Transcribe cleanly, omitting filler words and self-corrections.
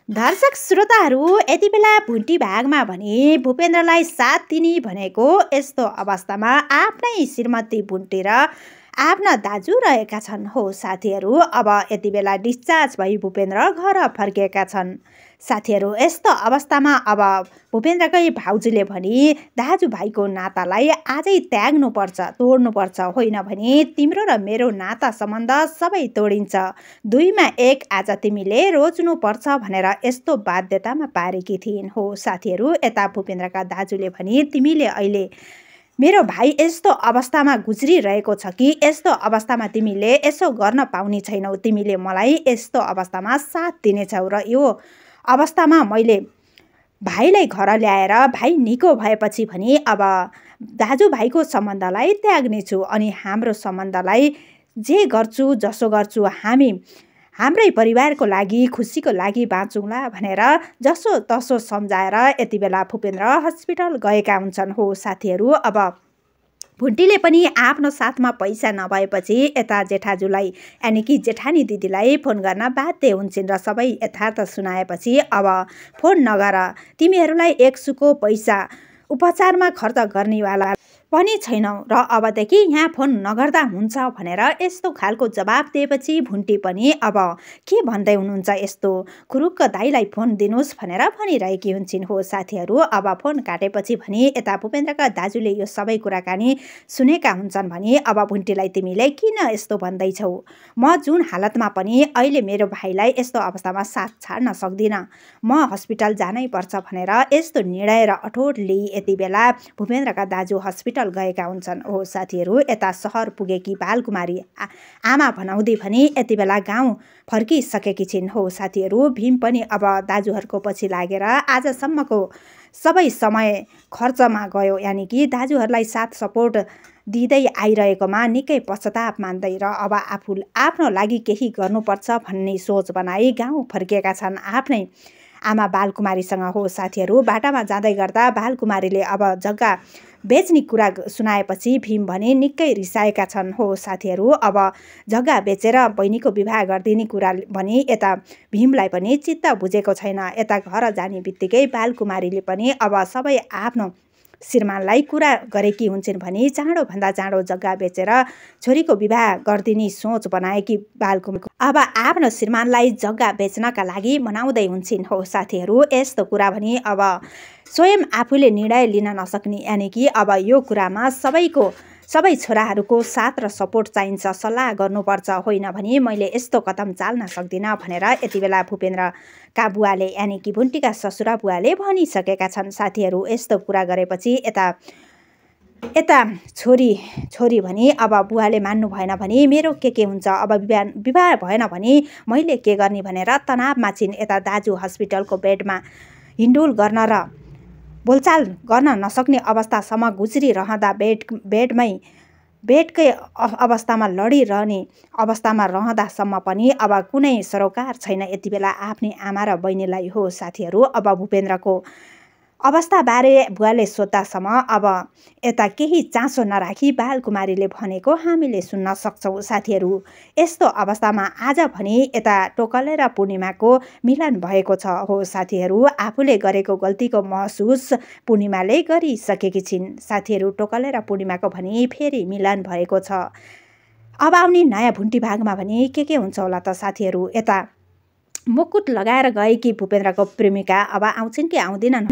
दर्शक श्रोताहरू यति बेला भुन्टी भागमा भने भूपेन्द्रलाई साथ दिने भनेको यस्तो अवस्थामा आफ्नै श्रीमती भुन्टी र आफ्ना दाजु रहेका छन्। हो साथीहरू, अब यति बेला डिस्चार्ज भई भूपेन्द्र घर फर्केका छन्। साथीहरू, यस्तो अवस्थामा अब भूपेन्द्रकै भाउजूले भने दाजुभाइको नातालाई आजै त्याग्नुपर्छ, तोड्नुपर्छ, होइन भने तिम्रो र मेरो नाता सम्बन्ध सबै तोडिन्छ, दुईमा एक आज तिमीले रोज्नुपर्छ भनेर यस्तो बाध्यतामा पारेकी थिइन्। हो साथीहरू, यता भूपेन्द्रका दाजुले भने तिमीले अहिले मेरो भाइ यस्तो अवस्थामा गुज्रिरहेको छ कि यस्तो अवस्थामा तिमीले यसो गर्न पाउने छैनौ, तिमीले मलाई यस्तो अवस्थामा साथ दिनेछौ र यो अवस्थामा मैले भाइलाई घर ल्याएर भाइ निको भएपछि भने अब दाजुभाइको सम्बन्धलाई त्याग्नेछु अनि हाम्रो सम्बन्धलाई जे गर्छु जसो गर्छु हाम्रै परिवारको लागि खुसीको लागि बाँचौँला भनेर जसो तसो सम्झाएर यति बेला भूपेन्द्र हस्पिटल गएका हुन्छन्। हो साथीहरू, अब भुन्टीले पनि आफ्नो साथमा पैसा नभएपछि यता जेठाजुलाई यानि कि जेठानी दिदीलाई फोन गर्न बाध्य हुन्छन् र सबै यथार्थ सुनाएपछि अब फोन नगर, तिमीहरूलाई एक सुको पैसा उपचारमा खर्च गर्नेवाला पनि छैनौ र अबदेखि यहाँ फोन नगर्दा हुन्छ भनेर यस्तो खालको जवाब दिएपछि भुन्टी पनि अब के भन्दै हुनुहुन्छ, यस्तो खुरुक्क दाइलाई फोन दिनुहोस् भनेर भनिरहेकी हुन्छन्। हो साथीहरू, अब फोन काटेपछि भने यता भूपेन्द्रका दाजुले यो सबै कुराकानी सुनेका हुन्छन् भने अब भुन्टीलाई तिमीले किन यस्तो भन्दैछौ, म जुन हालतमा पनि अहिले मेरो भाइलाई यस्तो अवस्थामा साथ छाड्न सक्दिनँ, म हस्पिटल जानै पर्छ भनेर यस्तो निर्णय र अठोट लिई यति बेला भूपेन्द्रका दाजु हस्पिटल गएका हुन्छन्। हो साथीहरू, यता सहर पुगेकी बालकुमारी आमा भनाउँदै भने यति बेला गाउँ फर्किसकेकी छिन्। हो साथीहरू, भीम पनि अब दाजुहरूको पछि लागेर आजसम्मको सबै समय खर्चमा गयो, यानि कि दाजुहरूलाई साथ सपोर्ट दिँदै आइरहेकोमा निकै पश्चाताप मान्दै र अब आफ्नो लागि केही गर्नुपर्छ भन्ने सोच बनाई गाउँ फर्किएका छन् आफ्नै आमा बालकुमारीसँग। हो साथीहरू, बाटामा जाँदै गर्दा बालकुमारीले अब जग्गा बेच्ने कुरा सुनाएपछि भीम भने निकै रिसाएका छन्। हो साथीहरू, अब जग्गा बेचेर बहिनीको विवाह गरिदिने कुरा भने यता भीमलाई पनि चित्त बुझेको छैन। यता घर जाने बित्तिकै बालकुमारीले पनि अब सबै आफ्नो श्रीमानलाई कुरा गरेकी हुन्छन् भने चाँडोभन्दा चाँडो जग्गा बेचेर छोरीको विवाह गरिदिने सोच बनाएकी बालकुमारी अब आफ्नो श्रीमानलाई जग्गा बेच्नका लागि मनाउँदै हुन्छन्। हो साथीहरू, यस्तो कुरा भने अब स्वयं आफूले निर्णय लिन नसक्ने, यानि कि अब यो कुरामा सबै छोराहरूको साथ र सपोर्ट चाहिन्छ, सल्लाह गर्नुपर्छ, होइन भने मैले यस्तो कदम चाल्न सक्दिनँ भनेर यति बेला भूपेन्द्रका बुवाले यानि कि भुन्टीका ससुरा बुवाले भनिसकेका छन्। साथीहरू, यस्तो कुरा गरेपछि यता छोरी भने अब बुवाले मान्नु भएन भने मेरो के हुन्छ, अब विवाह भएन भने मैले के गर्ने भनेर तनावमा छिन्। यता दाजु हस्पिटलको बेडमा हिन्डुल गर्न र बोलचाल गर्न नसक्ने अवस्थासम्म गुज्रिरहँदा बेडकै अवस्थामा लडिरहने अवस्थामा रहँदासम्म पनि अब कुनै सरोकार छैन यति बेला आफ्नै आमा र बहिनीलाई। हो साथीहरू, अब भूपेन्द्रको अवस्थाबारे बुवाले सोद्धासम्म अब यता केही चासो नराखी बालकुमारीले भनेको हामीले सुन्न सक्छौँ। साथीहरू, यस्तो अवस्थामा आज भने यता टोकले र पूर्णिमाको मिलन भएको छ। हो साथीहरू, आफूले गरेको गल्तीको महसुस पूर्णिमाले गरिसकेकी छिन्। साथीहरू, टोकले र पूर्णिमाको भने फेरि मिलन भएको छ। अब आउने नयाँ भुन्टी भागमा भने के हुन्छ होला त साथीहरू। यता मुकुट लगाएर गएकी भूपेन्द्रको प्रेमिका अब आउँछिन् कि आउँदिनन्